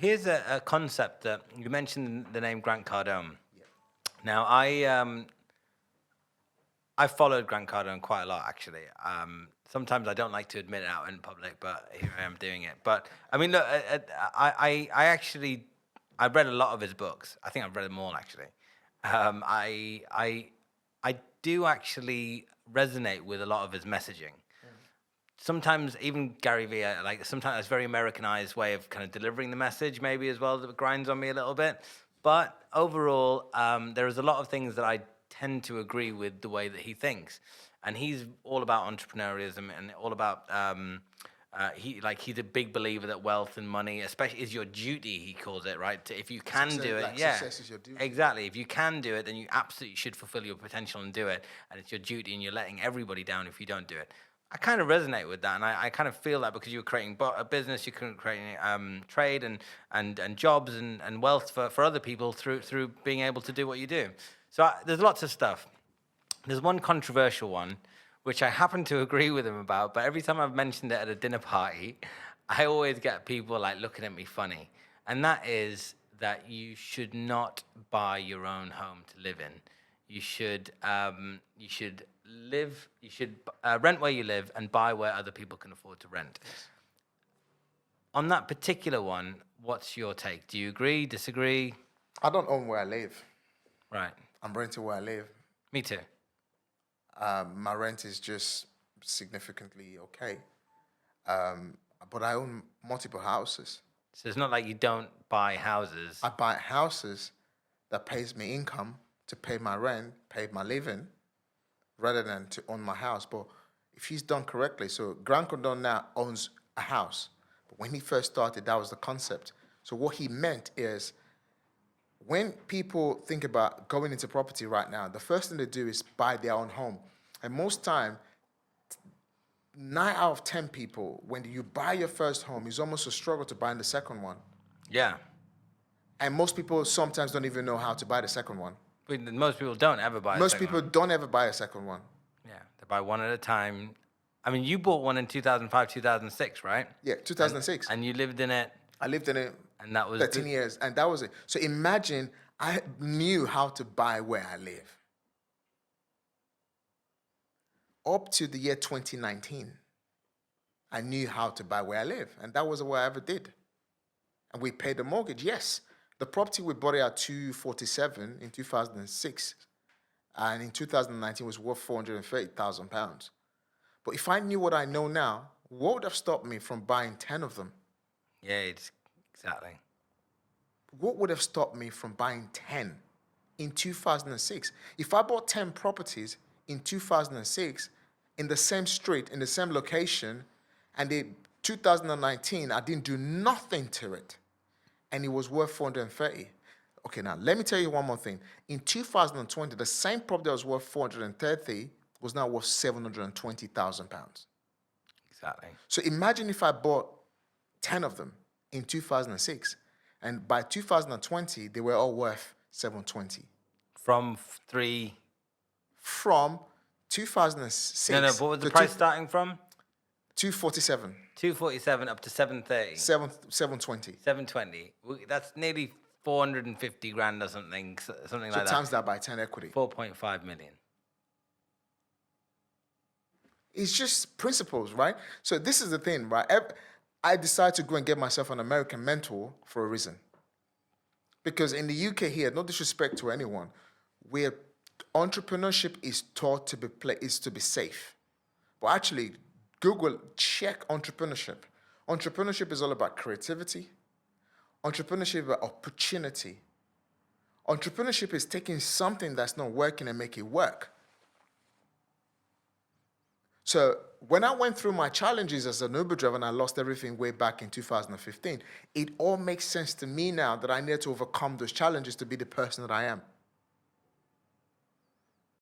Here's a concept that you mentioned the name Grant Cardone. Yeah. Now, I followed Grant Cardone quite a lot, actually. Sometimes I don't like to admit it out in public, but here I am doing it. But I mean, look, I actually I read a lot of his books. I think I've read them all, actually. I do actually resonate with a lot of his messaging. Sometimes even Gary Vee, like sometimes it's very Americanized way of kind of delivering the message, maybe as well, that grinds on me a little bit. But overall, there is a lot of things that I tend to agree with the way that he thinks, and he's all about entrepreneurialism and all about he's a big believer that wealth and money, especially, is your duty. He calls it, right? If you can do it, success is your duty. Exactly. If you can do it, then you absolutely should fulfill your potential and do it. And it's your duty, and you're letting everybody down if you don't do it. I kind of resonate with that, and I kind of feel that because you were creating a business, you couldn't create trade and jobs and wealth for other people through being able to do what you do. So there's lots of stuff. There's one controversial one, which I happen to agree with him about, but every time I've mentioned it at a dinner party, I always get people like looking at me funny, and that is that you should not buy your own home to live in. You should rent where you live and buy where other people can afford to rent. On that particular one, what's your take? Do you agree, disagree? I don't own where I live. Right. I'm renting where I live. Me too. My rent is just significantly okay. But I own multiple houses. So it's not like you don't buy houses. I buy houses that pays me income to pay my rent, pay my living, rather than to own my house. But if he's done correctly, so Grant Cardone now owns a house. But when he first started, that was the concept. So what he meant is, when people think about going into property right now, the first thing they do is buy their own home. And most time, 9 out of 10 people, when you buy your first home, it's almost a struggle to buy the second one. Yeah. And most people sometimes don't even know how to buy the second one. Most people don't ever buy a Most second people one. don't ever buy a second one. Yeah, they buy one at a time. I mean, you bought one in 2005, 2006, right? Yeah, 2006. And you lived in it. I lived in it And that was 13 years, and that was it. So imagine I knew how to buy where I live. Up to the year 2019, I knew how to buy where I live, and that was what I ever did. And we paid the mortgage, yes. The property we bought it at 247 in 2006, and in 2019 was worth £430,000. But if I knew what I know now, what would have stopped me from buying 10 of them? Yeah, exactly. What would have stopped me from buying 10 in 2006? If I bought 10 properties in 2006 in the same street, in the same location, and in 2019, I didn't do nothing to it, and it was worth 430. Okay, now let me tell you one more thing. In 2020, the same property that was worth 430 was now worth £720,000. Exactly. So imagine if I bought 10 of them in 2006, and by 2020, they were all worth 720. From From 2006. No, what was the price starting from? 247. 247 up to 730. 720. 720. That's nearly 450 grand or something So like that. times that by 10 equity. 4.5 million. It's just principles, right? So this is the thing, right? I decided to go and get myself an American mentor for a reason. Because in the UK here, no disrespect to anyone, where entrepreneurship is taught to be safe. But actually, Google, check entrepreneurship. Entrepreneurship is all about creativity. Entrepreneurship is about opportunity. Entrepreneurship is taking something that's not working and make it work. So when I went through my challenges as an Uber driver and I lost everything way back in 2015, it all makes sense to me now that I need to overcome those challenges to be the person that I am.